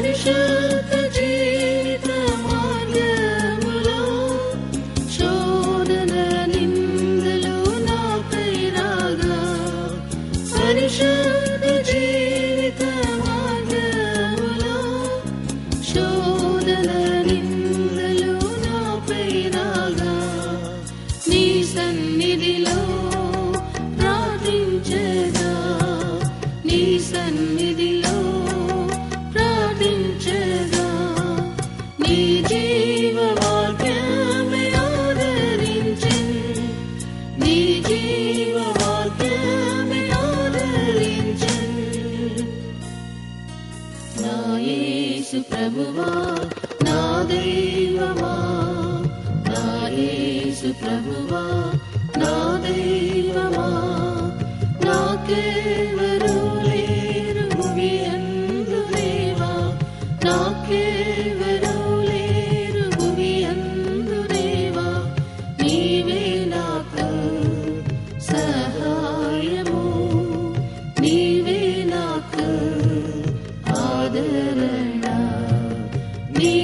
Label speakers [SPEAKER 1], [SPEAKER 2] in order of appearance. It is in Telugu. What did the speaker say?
[SPEAKER 1] పరిశుద్ధ జీవిత మార్గములో శోధన నిందలు నాపై రాగా, పరిశుద్ధ జీవిత మార్గములో శోధన నిందలు నాపై రాగా, నీ సన్నిధిలో ప్రార్థించగా, నీ సన్నిధిలో ప్రార్థించగా, నీ జీవవాక్యమే ఆదరించెను, నీ జీవవాక్యమే ఆదరించెను. నా యేసు ప్రభువా నా దైవమా, నా యేసు ప్రభువా నా దైవమా, నాకెవరు లేరు భువియందు దేవా, నాకెవరు లేరు భువియందు దేవా, నీవే నాకు సహాయము, నీవే నాకు ఆదరణ, నీ